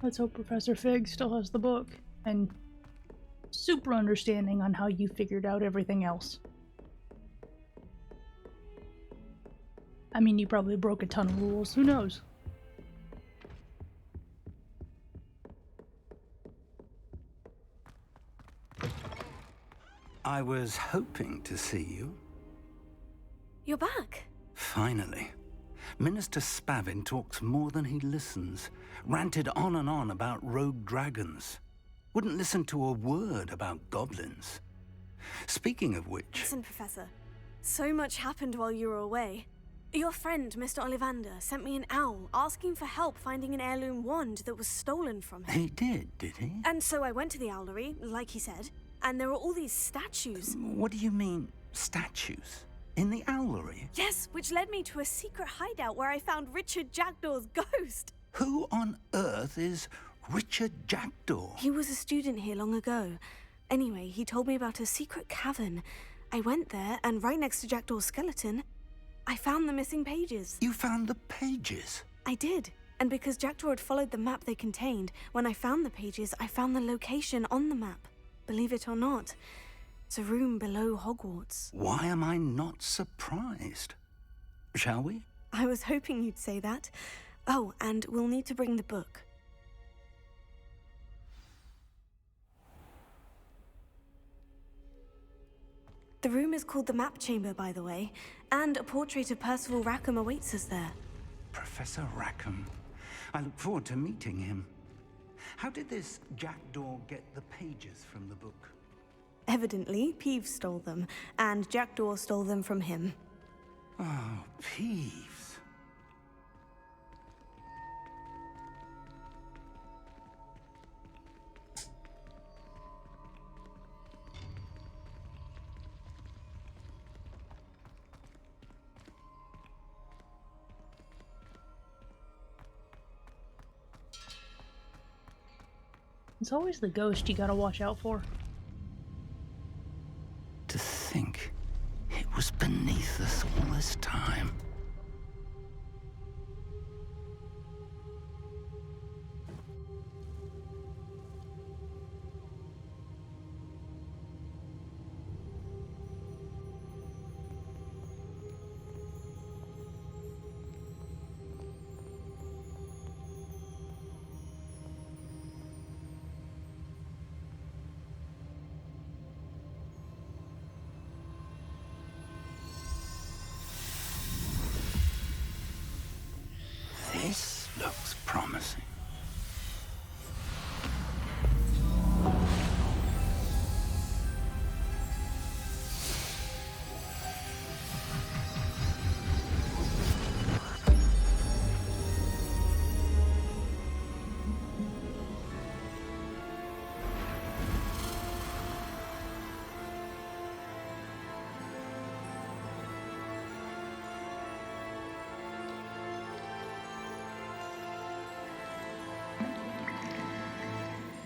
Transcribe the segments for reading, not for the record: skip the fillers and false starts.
Let's hope Professor Fig still has the book, and super understanding on how you figured out everything else. I mean, you probably broke a ton of rules, who knows? I was hoping to see you. You're back. Finally. Minister Spavin talks more than he listens. Ranted on and on about rogue dragons. Wouldn't listen to a word about goblins. Speaking of which... Listen, Professor. So much happened while you were away. Your friend, Mr. Ollivander, sent me an owl asking for help finding an heirloom wand that was stolen from him. He did he? And so I went to the owlery, like he said, and there were all these statues. What do you mean, statues? In the owlery? Yes, which led me to a secret hideout where I found Richard Jackdaw's ghost. Who on earth is Richard Jackdaw? He was a student here long ago. Anyway, he told me about a secret cavern. I went there, and right next to Jackdaw's skeleton, I found the missing pages. You found the pages? I did. And because Jackdaw had followed the map they contained, when I found the pages, I found the location on the map. Believe it or not, it's a room below Hogwarts. Why am I not surprised? Shall we? I was hoping you'd say that. Oh, and we'll need to bring the book. The room is called the Map Chamber, by the way, and a portrait of Percival Rackham awaits us there. Professor Rackham. I look forward to meeting him. How did this Jackdaw get the pages from the book? Evidently, Peeves stole them, and Jackdaw stole them from him. Oh, Peeves. It's always the ghost you gotta watch out for. To think it was beneath us all this time. This looks promising.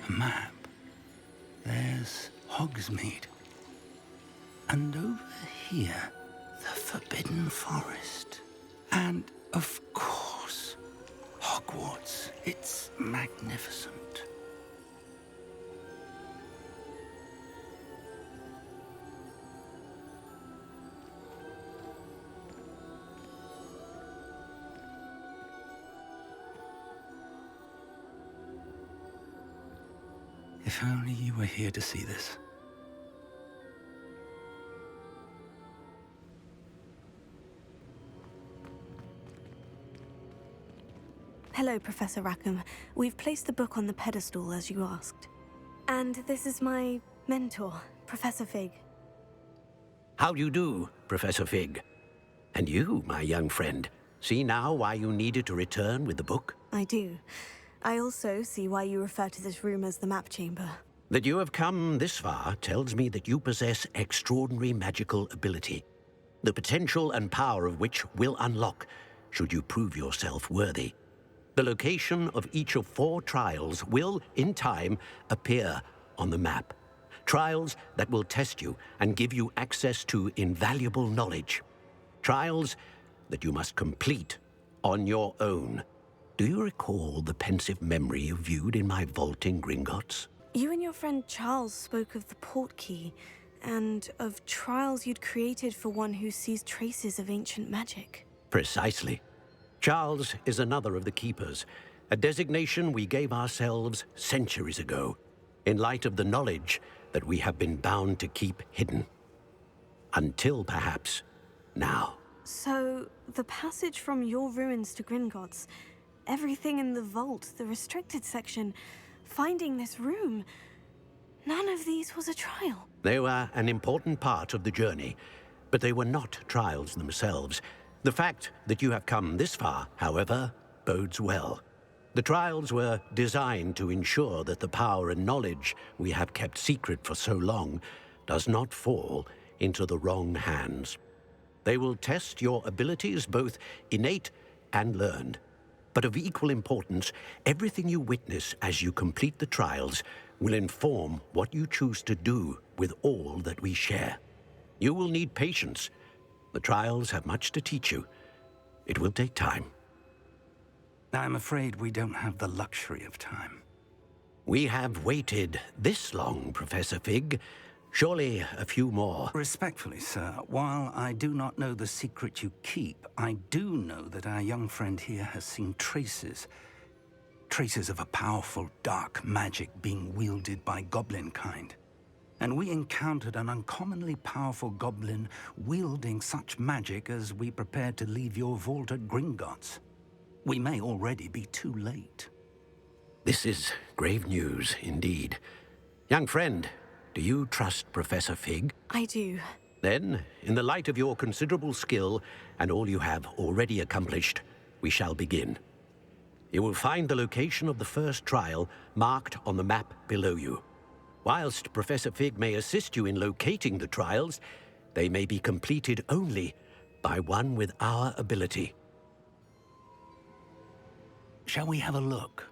A map. There's Hogsmeade. And over here, the Forbidden Forest. And, of course, Hogwarts. It's magnificent. If only you were here to see this. Hello, Professor Rackham. We've placed the book on the pedestal, as you asked. And this is my mentor, Professor Fig. How do you do, Professor Fig? And you, my young friend, see now why you needed to return with the book? I do. I also see why you refer to this room as the Map Chamber. That you have come this far tells me that you possess extraordinary magical ability, the potential and power of which will unlock should you prove yourself worthy. The location of each of 4 trials will, in time, appear on the map. Trials that will test you and give you access to invaluable knowledge. Trials that you must complete on your own. Do you recall the pensive memory you viewed in my vault in Gringotts? You and your friend Charles spoke of the portkey, and of trials you'd created for one who sees traces of ancient magic. Precisely. Charles is another of the Keepers, a designation we gave ourselves centuries ago, in light of the knowledge that we have been bound to keep hidden. Until, perhaps, now. So, the passage from your ruins to Gringotts, everything in the vault, the restricted section, finding this room, none of these was a trial. They were an important part of the journey, but they were not trials themselves. The fact that you have come this far, however, bodes well. The trials were designed to ensure that the power and knowledge we have kept secret for so long does not fall into the wrong hands. They will test your abilities, both innate and learned. But of equal importance, everything you witness as you complete the trials will inform what you choose to do with all that we share. You will need patience. The trials have much to teach you. It will take time. I'm afraid we don't have the luxury of time. We have waited this long, Professor Fig. Surely a few more. Respectfully, sir, while I do not know the secret you keep, I do know that our young friend here has seen traces of a powerful dark magic being wielded by goblin kind. And we encountered an uncommonly powerful goblin wielding such magic as we prepared to leave your vault at Gringotts. We may already be too late. This is grave news, indeed. Young friend, do you trust Professor Fig? I do. Then, in the light of your considerable skill and all you have already accomplished, we shall begin. You will find the location of the first trial marked on the map below you. Whilst Professor Fig may assist you in locating the trials, they may be completed only by one with our ability. Shall we have a look?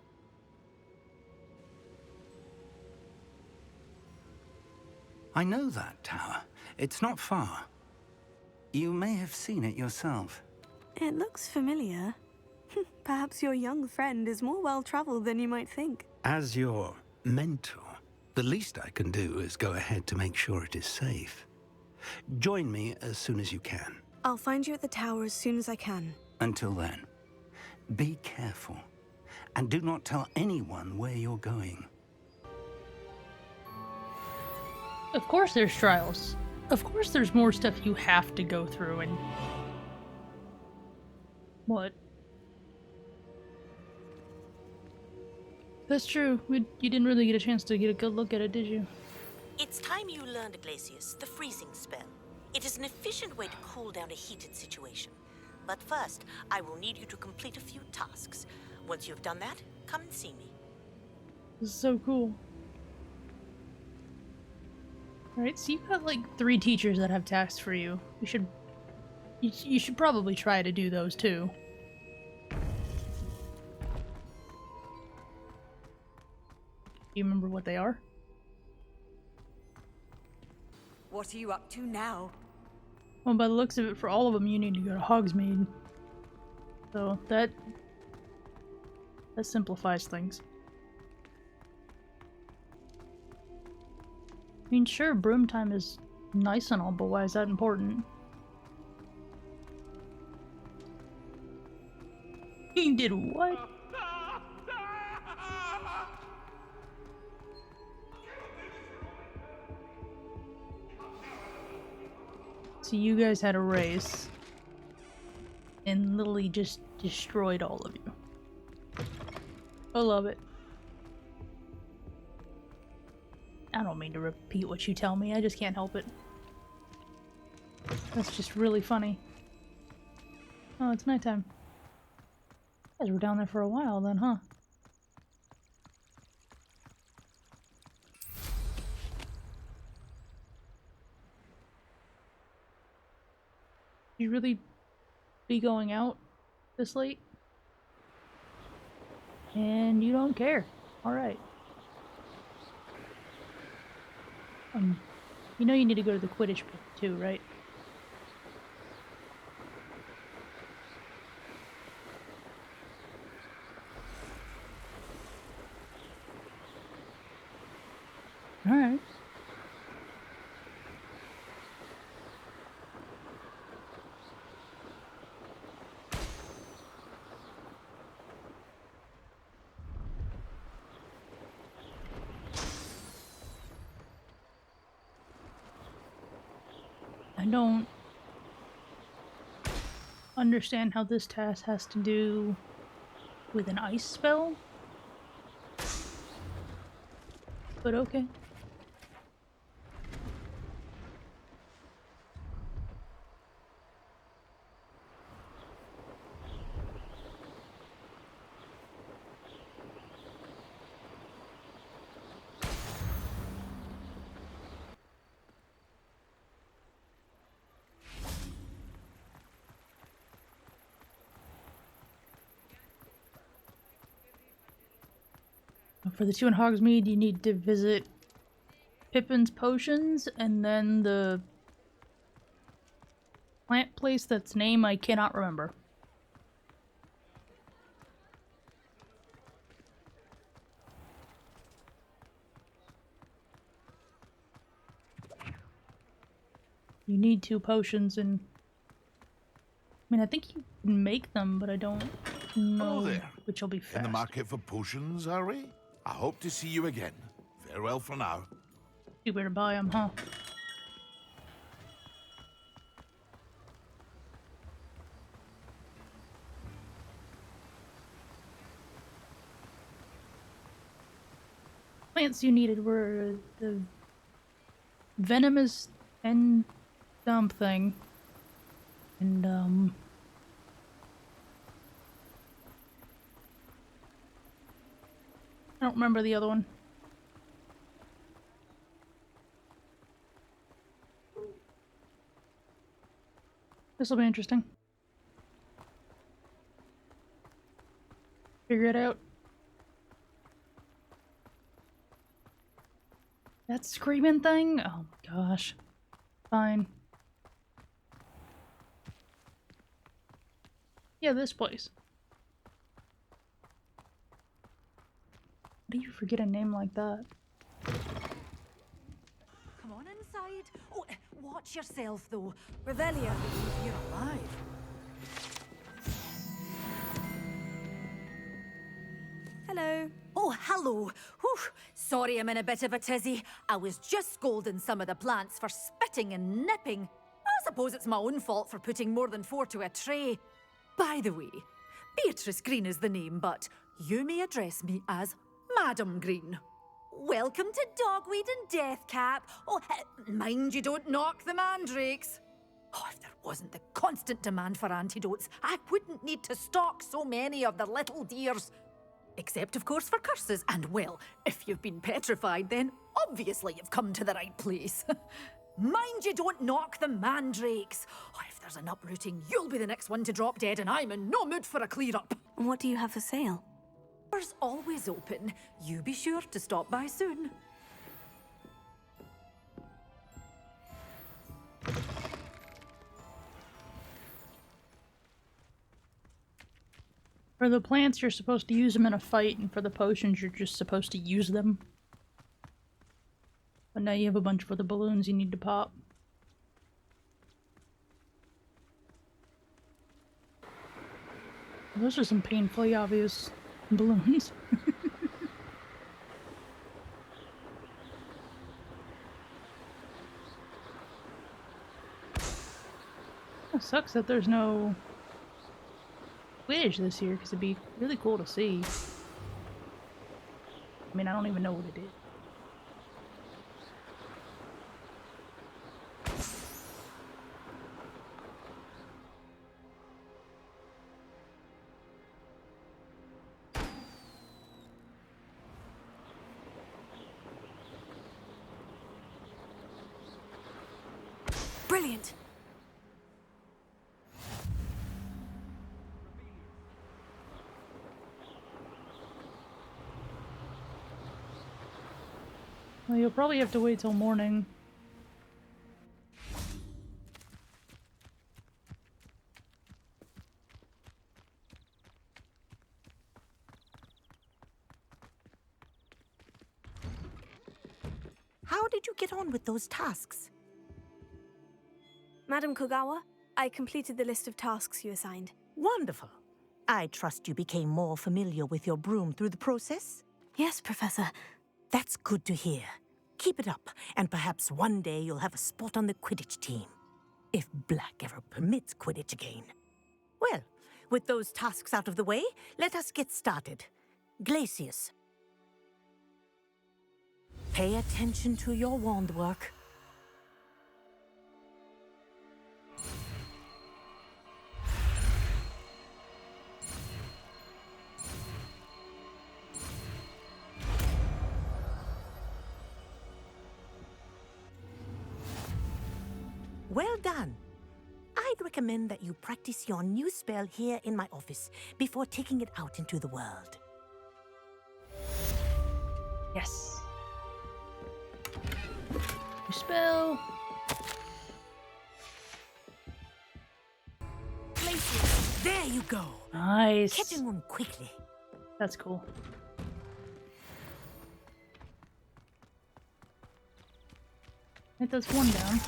I know that tower. It's not far. You may have seen it yourself. It looks familiar. Perhaps your young friend is more well-traveled than you might think. As your mentor, the least I can do is go ahead to make sure it is safe. Join me as soon as you can. I'll find you at the tower as soon as I can. Until then, be careful, and do not tell anyone where you're going. Of course there's trials. Of course there's more stuff you have to go through and... What? That's true. You didn't really get a chance to get a good look at it, did you? It's time you learned, Glacius, the freezing spell. It is an efficient way to cool down a heated situation. But first, I will need you to complete a few tasks. Once you've done that, come and see me. This is so cool. Alright, so you've got like 3 teachers that have tasks for you. You should probably try to do those too. Do you remember what they are? What are you up to now? Well, by the looks of it, for all of them, you need to go to Hogsmeade. So that simplifies things. I mean, sure, broom time is nice and all, but why is that important? He did what? So you guys had a race, and Lily just destroyed all of you. I love it. I don't mean to repeat what you tell me, I just can't help it. That's just really funny. Oh, it's nighttime. You guys were down there for a while then, huh? You really be going out this late? And you don't care. Alright. You know you need to go to the Quidditch pit too, right? Alright. I don't understand how this task has to do with an ice spell, but okay. For the two in Hogsmeade, you need to visit Pippin's Potions, and then the plant place that's name I cannot remember. You need 2 potions, and I mean, I think you can make them, but I don't know there. which will be fast. In the market for potions, are we? I hope to see you again. Farewell for now. You better buy them, huh? Plants you needed were the venomous and something, and I don't remember the other one. This will be interesting. Figure it out. That screaming thing? Oh my gosh. Fine. Yeah, this place. How do you forget a name like that? Come on inside. Oh, watch yourself, though. Revelia, if you're alive. Hello. Oh, hello. Whew. Sorry I'm in a bit of a tizzy. I was just scolding some of the plants for spitting and nipping. I suppose it's my own fault for putting more than 4 to a tray. By the way, Beatrice Green is the name, but you may address me as Madam Green. Welcome to Dogweed and Deathcap. Oh, mind you don't knock the mandrakes. Oh, if there wasn't the constant demand for antidotes, I wouldn't need to stock so many of the little dears. Except, of course, for curses. And, well, if you've been petrified, then obviously you've come to the right place. Mind you don't knock the mandrakes. Oh, if there's an uprooting, you'll be the next one to drop dead, and I'm in no mood for a clear-up. What do you have for sale? Doors always open. You be sure to stop by soon. For the plants, you're supposed to use them in a fight, and for the potions, you're just supposed to use them. But now you have a bunch for the balloons you need to pop. Those are some painfully obvious balloons. It sucks that there's no Quidditch this year, because it'd be really cool to see. I mean, I don't even know what it is. Brilliant. Well, you'll probably have to wait till morning. did you get on with those tasks? Madam Kogawa, I completed the list of tasks you assigned. Wonderful. I trust you became more familiar with your broom through the process? Yes, Professor. That's good to hear. Keep it up, and perhaps one day you'll have a spot on the Quidditch team. If Black ever permits Quidditch again. Well, with those tasks out of the way, let us get started. Glacius. Pay attention to your wand work. Well done. I'd recommend that you practice your new spell here in my office before taking it out into the world. Yes. New spell. Glacius, there you go. Nice. Catching one quickly. That's cool. Hit this one down.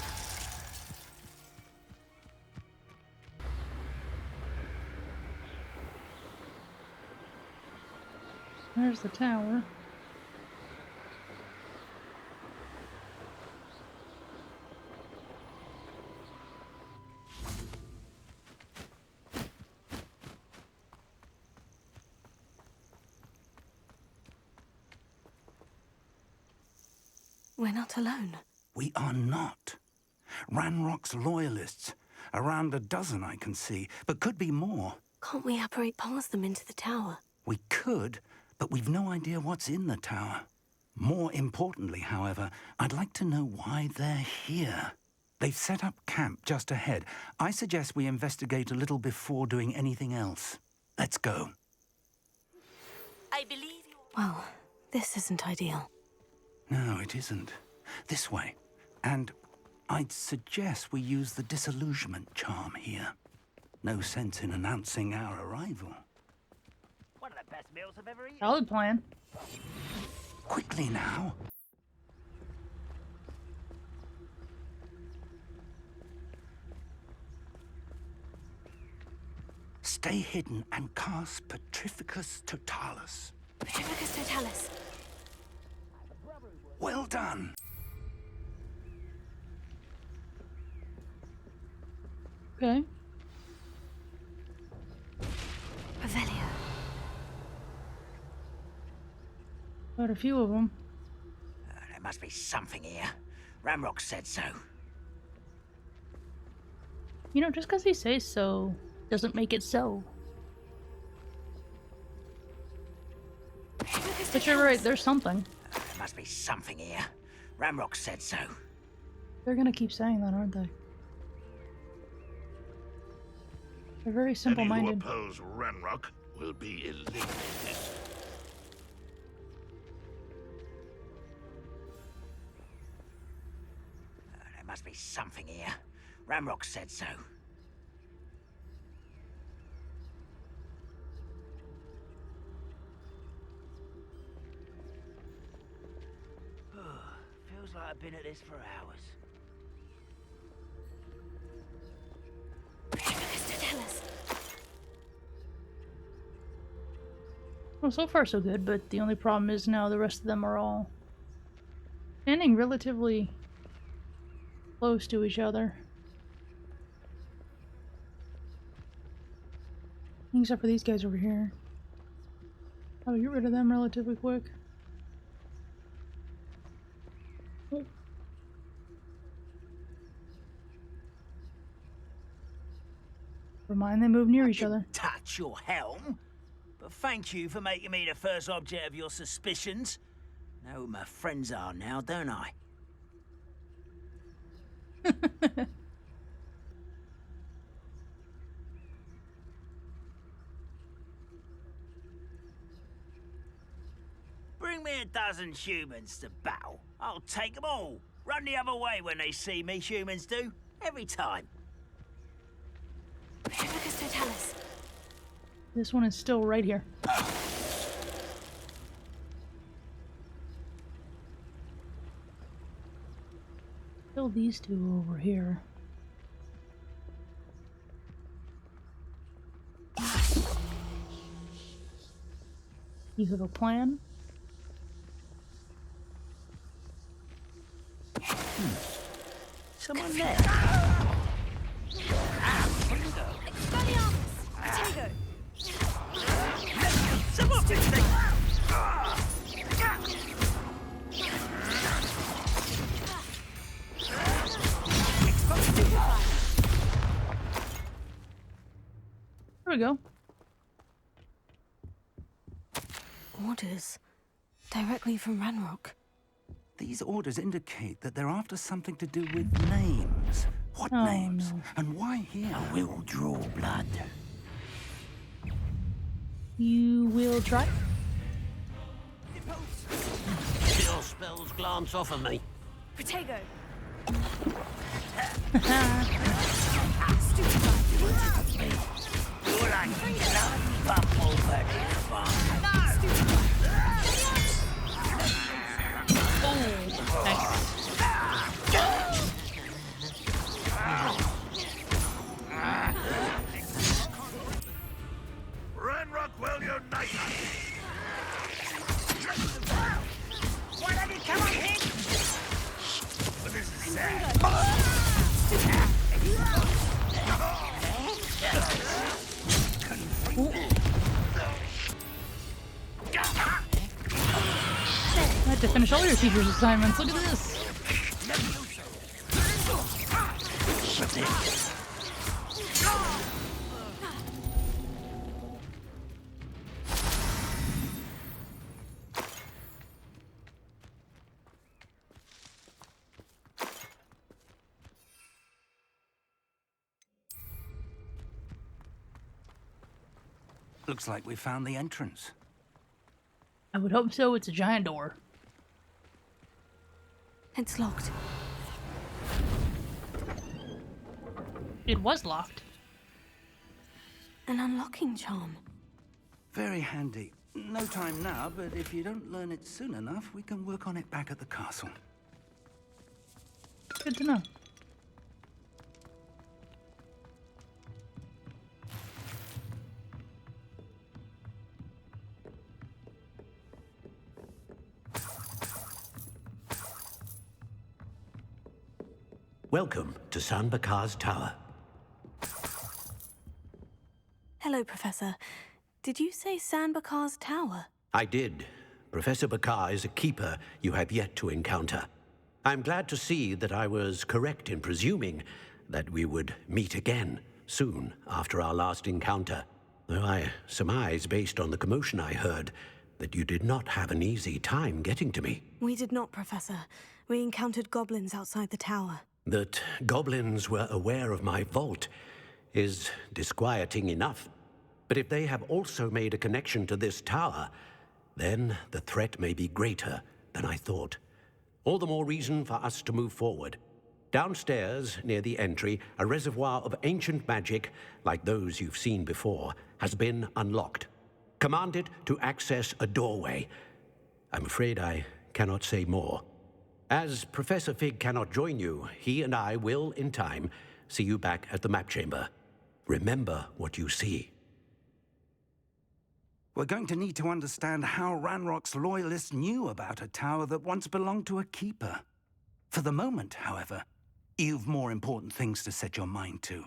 There's the tower. We're not alone. We are not. Ranrock's loyalists. Around a dozen I can see, but could be more. Can't we apparate past them into the tower? We could, but we've no idea what's in the tower. More importantly, however, I'd like to know why they're here. They've set up camp just ahead. I suggest we investigate a little before doing anything else. Let's go. I believe you... Well, this isn't ideal. No, it isn't. This way. And I'd suggest we use the disillusionment charm here. No sense in announcing our arrival. One of the best meals I've ever eaten. Solid plan. Quickly now. Stay hidden and cast Petrificus Totalis. Petrificus Totalis. Well done. Okay. Revelio. Got a few of them. There must be something here. Ramrock said so. You know, just because he says so doesn't make it so. But you're right, there's something. There must be something here. Ramrock said so. They're gonna keep saying that, aren't they? They're very Any simple-minded. who oppose Ranrock will be eliminated. There must be something here. Ramrock said so. Feels like I've been at this for hours. Petrificus Totalis. Well, so far so good, but the only problem is now the rest of them are all standing relatively close to each other. Except for these guys over here. I'll get rid of them relatively quick. Oh. Never mind, they move near each other. Touch your helm. But thank you for making me the first object of your suspicions. Know who my friends are now, don't I? Bring me a dozen humans to battle. I'll take them all. Run the other way when they see me, humans do. Every time. Petrificus Totalis. This one is still right here. Still these two over here. You have a plan? Someone there. Potato! Someone there. There we go. Orders. Directly from Ranrock. These orders indicate that they're after something to do with names. What Oh, names? no. And why here? I will draw blood. You will try? Your spells glance off of me. Potato! You're like blood bubble over this farm. Ranrock will unite us! Why don't you come on in? But this is sad. I had to finish all your teacher's assignments. Look at this. Looks like we found the entrance. I would hope so. It's a giant door. It's locked. It was locked. An unlocking charm. Very handy. No time now, but if you don't learn it soon enough, we can work on it back at the castle. Good to know. Welcome to San Bakar's tower. Hello, Professor. Did you say Sanbakar's tower? I did. Professor Bakar is a keeper you have yet to encounter. I'm glad to see that I was correct in presuming that we would meet again soon after our last encounter. Though I surmise, based on the commotion I heard, that you did not have an easy time getting to me. We did not, Professor. We encountered goblins outside the tower. That goblins were aware of my vault is disquieting enough. But if they have also made a connection to this tower, then the threat may be greater than I thought. All the more reason for us to move forward. Downstairs, near the entry, a reservoir of ancient magic, like those you've seen before, has been unlocked. Commanded to access a doorway. I'm afraid I cannot say more. As Professor Fig cannot join you, he and I will, in time, see you back at the map chamber. Remember what you see. We're going to need to understand how Ranrock's loyalists knew about a tower that once belonged to a keeper. For the moment, however, you've more important things to set your mind to.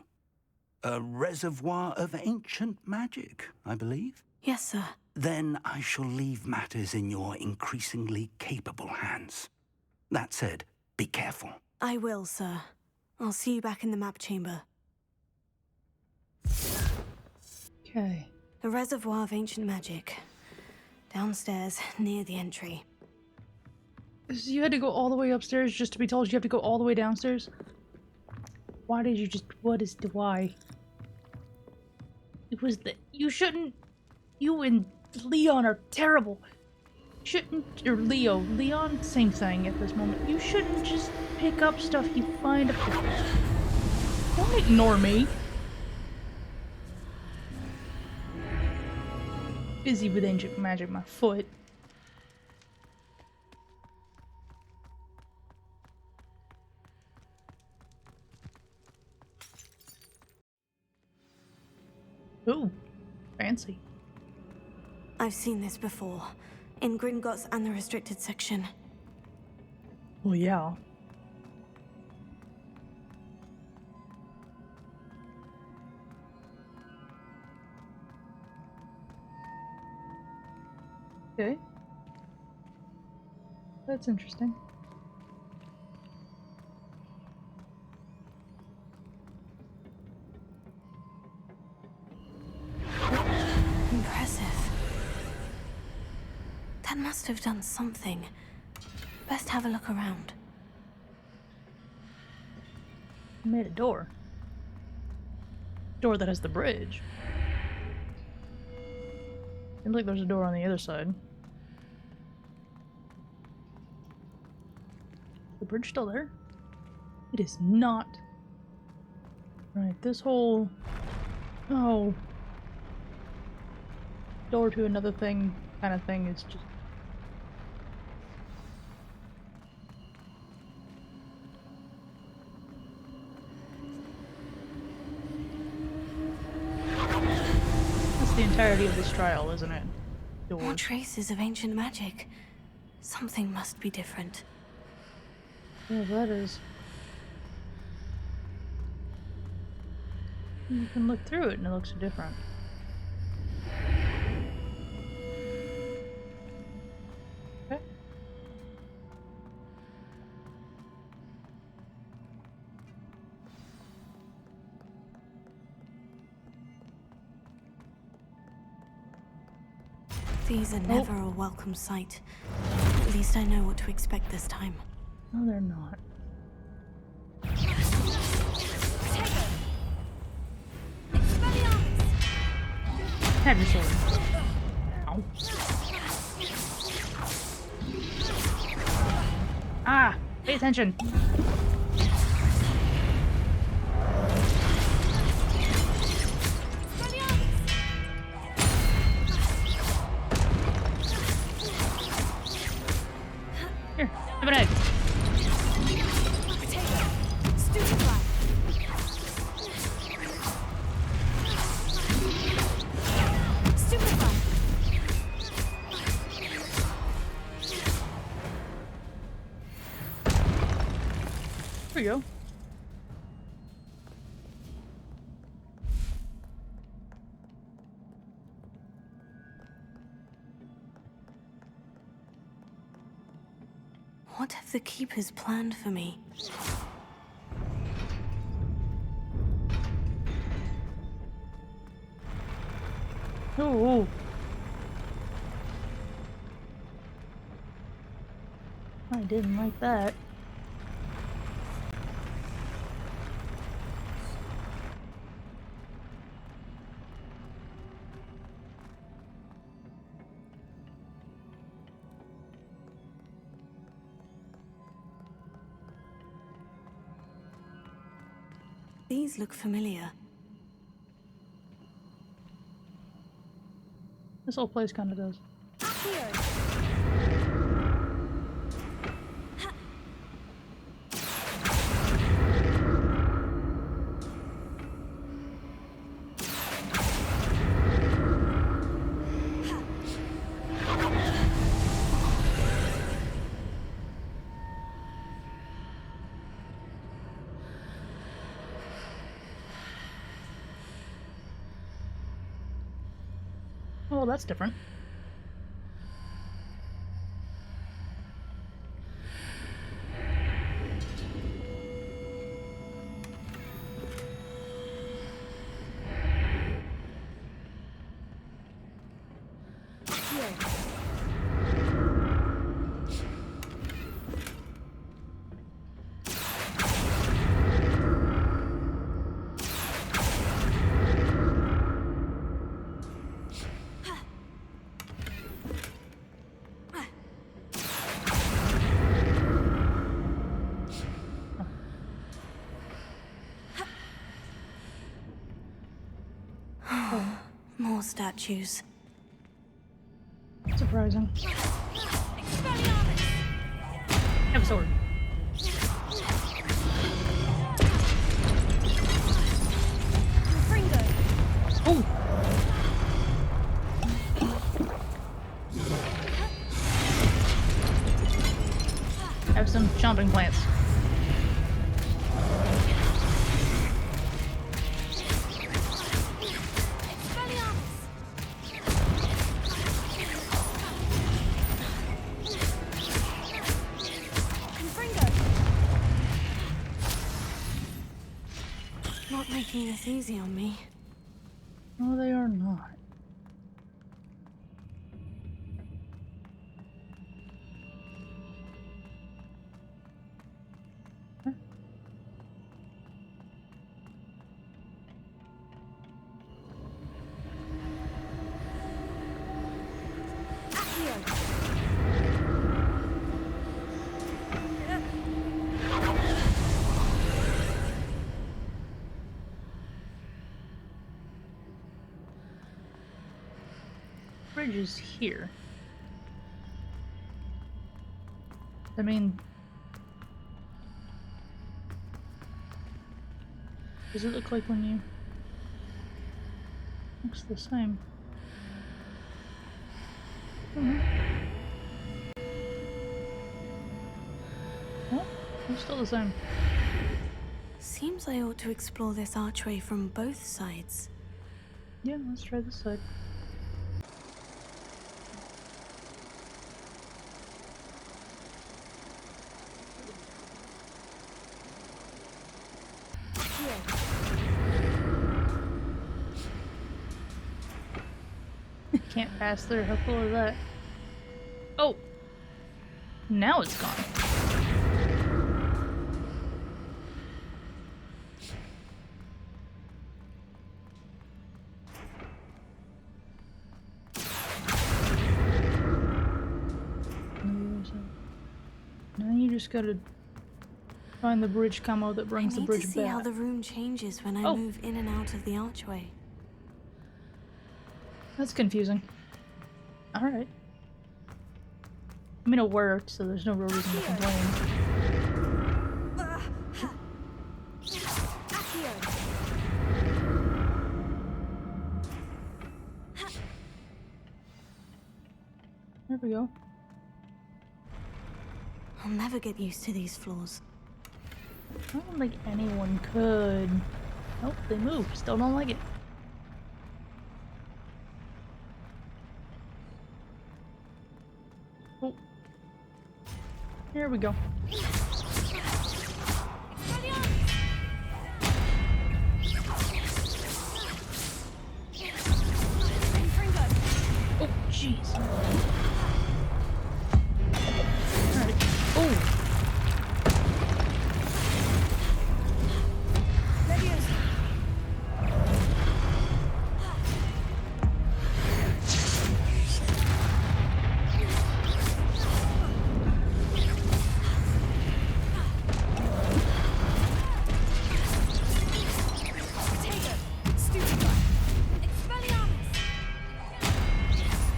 A reservoir of ancient magic, I believe? Yes, sir. Then I shall leave matters in your increasingly capable hands. That said, be careful. I will, sir. I'll see you back in the map chamber. Okay. A reservoir of ancient magic. Downstairs, near the entry. So you had to go all the way upstairs just to be told you have to go all the way downstairs? Why did you just... What is the why? It was the... You shouldn't... You and Leon are terrible. Shouldn't... Or Leo. Leon, same thing at this moment. You shouldn't just pick up stuff you find up there. Don't ignore me. Busy with ancient magic, my foot. Fancy. I've seen this before. In Gringotts and the restricted section. Well, yeah. Okay. That's interesting. Impressive. That must have done something. Best have a look around. Made a door. Door that has the bridge. Seems like there's a door on the other side. The bridge still there? It is not. Right, this whole... Oh. Door to another thing kind of thing is just... That's the entirety of this trial, isn't it? More Doors. traces of ancient magic. Something must be different. Yeah, that is. You can look through it and it looks different. Okay. These are never a welcome sight. At least I know what to expect this time. No, they're not. Have your sword. Ow. Ah! Pay attention! Here, have an egg. There we go. What have the Keepers planned for me? Oh. I didn't like that. These look familiar. This whole place kind of does. Oh, that's different. More statues. Surprising. Have a sword. Oh! some chomping plants. Not making this easy on me. No, they are not. Huh? Bridge is here. I mean, does it look like when you... Looks the same. Oh, it's still the same. Seems I ought to explore this archway from both sides. Yeah, let's try this side. Can't pass through. How cool is that? Oh! Now it's gone. Now you just gotta find the bridge camo that brings the bridge I need to see back. how the room changes when I move in and out of the archway. That's confusing. Alright. I mean, it worked, so there's no real reason to complain. There we go. I'll never get used to these floors. I don't think anyone could. Nope, they moved. Still don't like it. Oh. Here we go. Oh, jeez. Alright. Oh!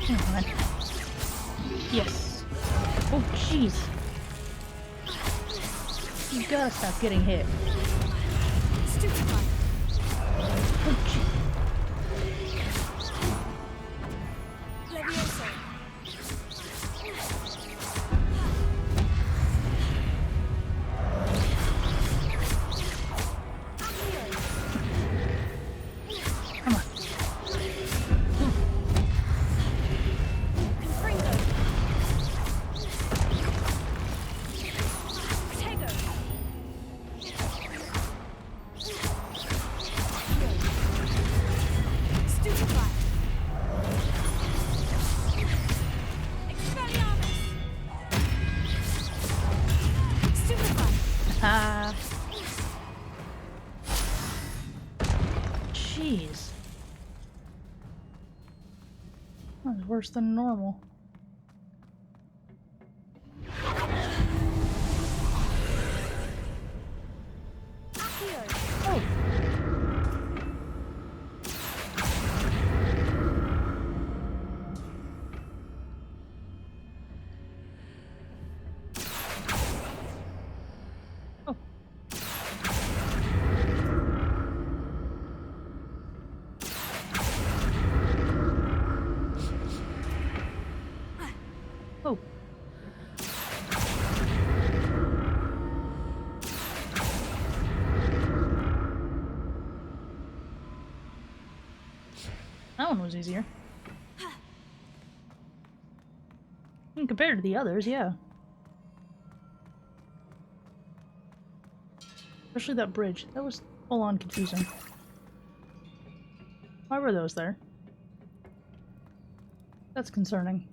Come on. Yes. Oh, jeez. You gotta stop getting hit. Oh, jeez. Come on. Ah. Jeez. That was worse than normal. Oh. Oh. was easier. Compared to the others, yeah. Especially that bridge. That was full-on confusing. Why were those there? That's concerning.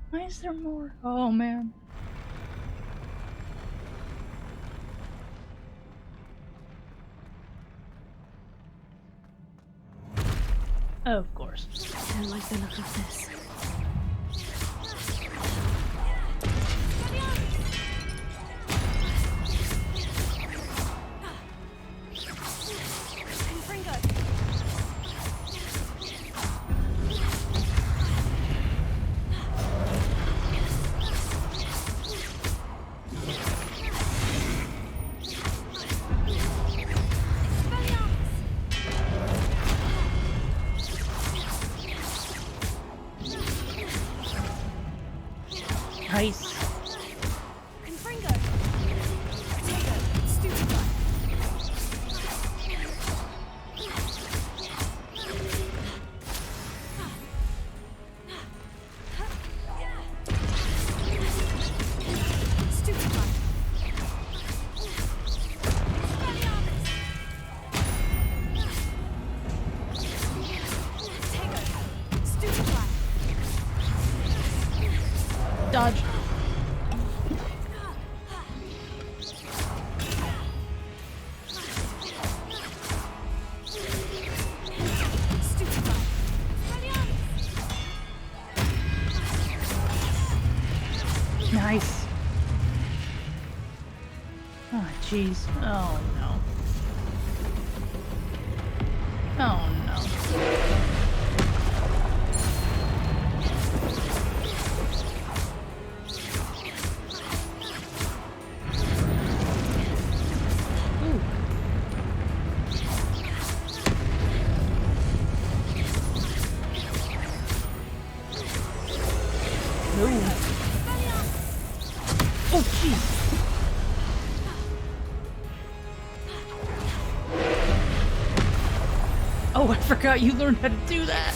Why is there more? Oh, man. Of course. I don't like the look of this. Nice. Dodge. Nice. Oh, jeez. Oh, no. Oh, no. Oh, jeez. Oh, I forgot you learned how to do that.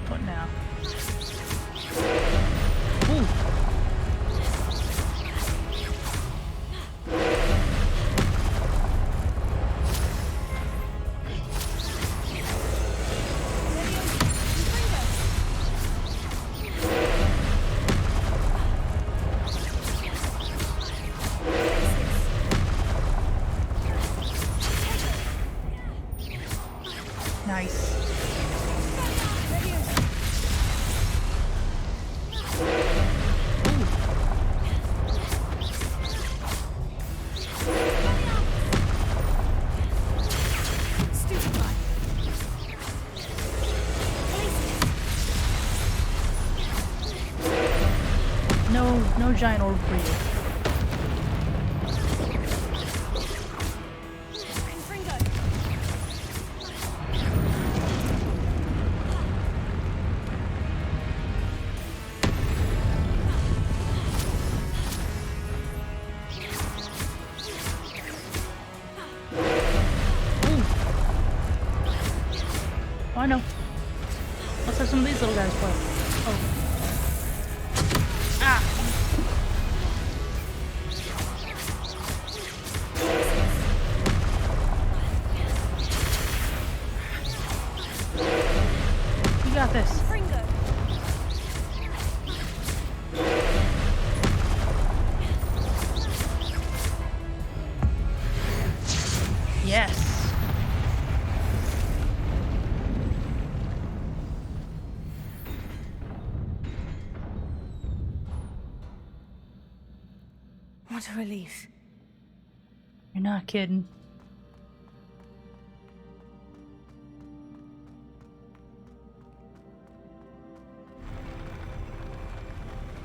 What now? Ooh. Nice. No giant orb for you. Oh, I know. Let's have some of these little guys play. Oh. Ah! You got this. Yes. What a relief. You're not kidding.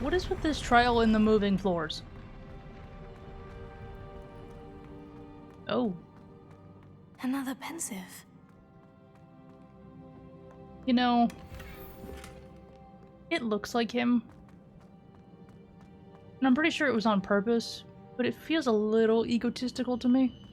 What is with this trial in the moving floors? Oh. Another pensive. You know, it looks like him. And I'm pretty sure it was on purpose, but it feels a little egotistical to me.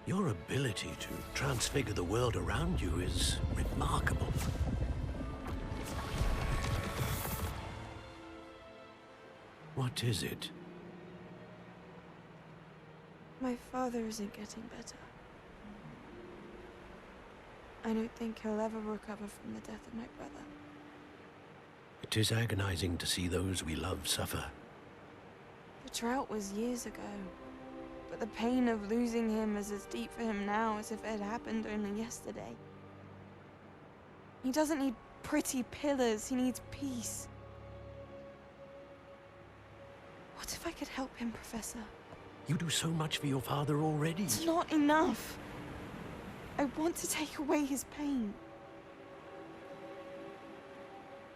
Your ability to transfigure the world around you is remarkable. What is it? My father isn't getting better. I don't think he'll ever recover from the death of my brother. It is agonizing to see those we love suffer. The drought was years ago, but the pain of losing him is as deep for him now as if it had happened only yesterday. He doesn't need pretty pillars, he needs peace. What if I could help him, Professor? You do so much for your father already. It's not enough. I want to take away his pain.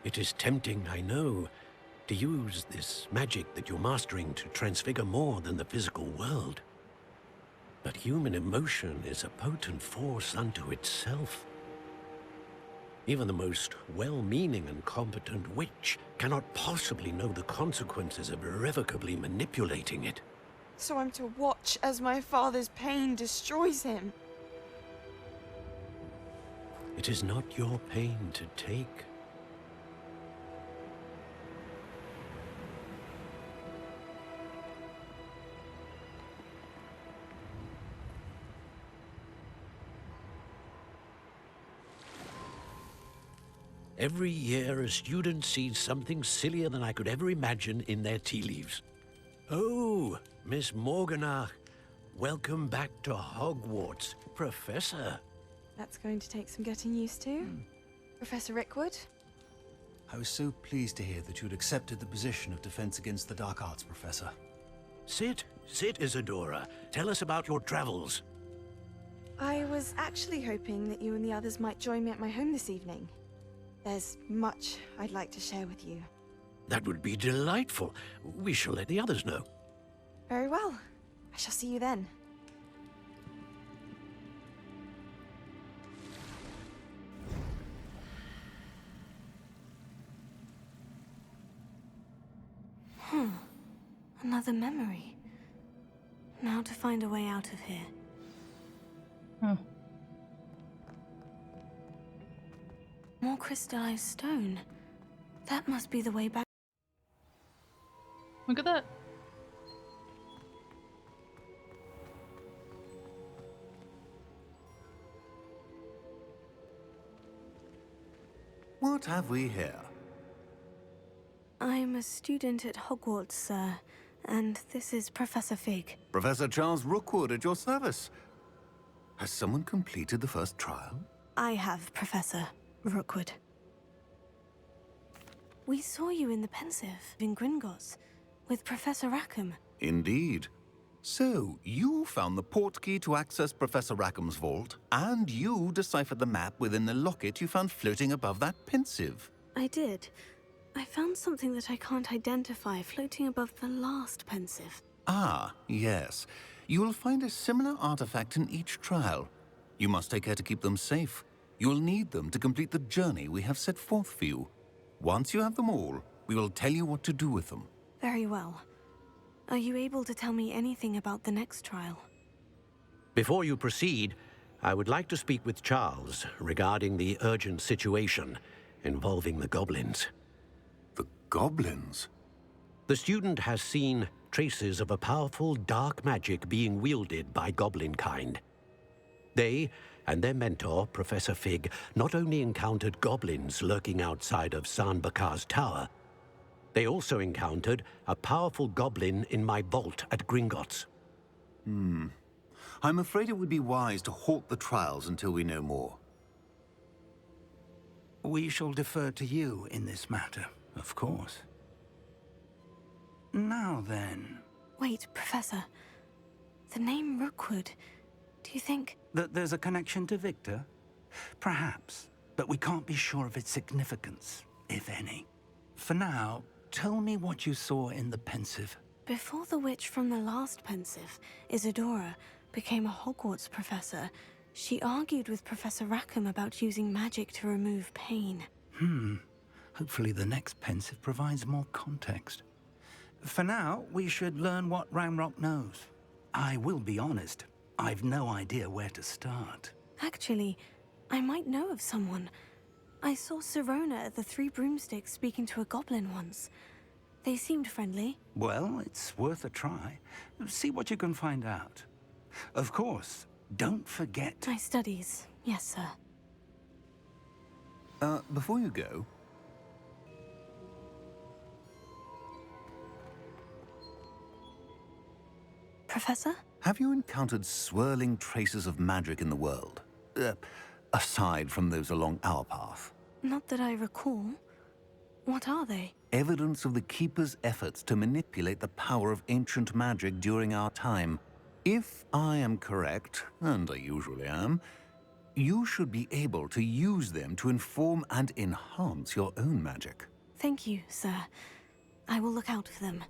It is tempting, I know, to use this magic that you're mastering to transfigure more than the physical world. But human emotion is a potent force unto itself. Even the most well-meaning and competent witch cannot possibly know the consequences of irrevocably manipulating it. So I'm to watch as my father's pain destroys him. It is not your pain to take. Every year, a student sees something sillier than I could ever imagine in their tea leaves. Oh, Miss Morganach, welcome back to Hogwarts, Professor. That's going to take some getting used to. Professor Rickwood? I was so pleased to hear that you'd accepted the position of Defense Against the Dark Arts, Professor. Sit, Isadora. Tell us about your travels. I was actually hoping that you and the others might join me at my home this evening. There's much I'd like to share with you. That would be delightful. We shall let the others know. Very well. I shall see you then. Another memory. Now to find a way out of here. More crystallized stone. That must be the way back. Look at that. What have we here? I'm a student at Hogwarts, sir, and this is Professor Fig. Professor Charles Rookwood at your service. Has someone completed the first trial? I have, Professor Rookwood. We saw you in the Pensive in Gringotts with Professor Rackham. Indeed. So, you found the portkey to access Professor Rackham's vault, and you deciphered the map within the locket you found floating above that Pensive. I did. I found something that I can't identify floating above the last Pensive. Ah, yes. You will find a similar artifact in each trial. You must take care to keep them safe. You'll need them to complete the journey we have set forth for you. Once you have them all, we will tell you what to do with them. Very well. Are you able to tell me anything about the next trial? Before you proceed, I would like to speak with Charles regarding the urgent situation involving the goblins. The goblins? The student has seen traces of a powerful dark magic being wielded by goblin kind. They and their mentor, Professor Fig, not only encountered goblins lurking outside of San Bakar's tower, they also encountered a powerful goblin in my vault at Gringotts. I'm afraid it would be wise to halt the trials until we know more. We shall defer to you in this matter, of course. Now then, Wait, Professor. The name Rookwood. Do you think... that there's a connection to Victor? Perhaps, but we can't be sure of its significance, if any. For now, tell me what you saw in the pensive. Before the witch from the last pensive, Isadora, became a Hogwarts professor, she argued with Professor Rackham about using magic to remove pain. Hopefully the next pensive provides more context. For now, we should learn what Ranrock knows. I will be honest, I've no idea where to start. Actually, I might know of someone. I saw Sirona at the Three Broomsticks speaking to a goblin once. They seemed friendly. Well, it's worth a try. See what you can find out. Of course, don't forget... My studies, yes, sir. Before you go... Professor? Have you encountered swirling traces of magic in the world? Aside from those along our path. Not that I recall. What are they? Evidence of the Keeper's efforts to manipulate the power of ancient magic during our time. If I am correct, and I usually am, you should be able to use them to inform and enhance your own magic. Thank you, sir. I will look out for them.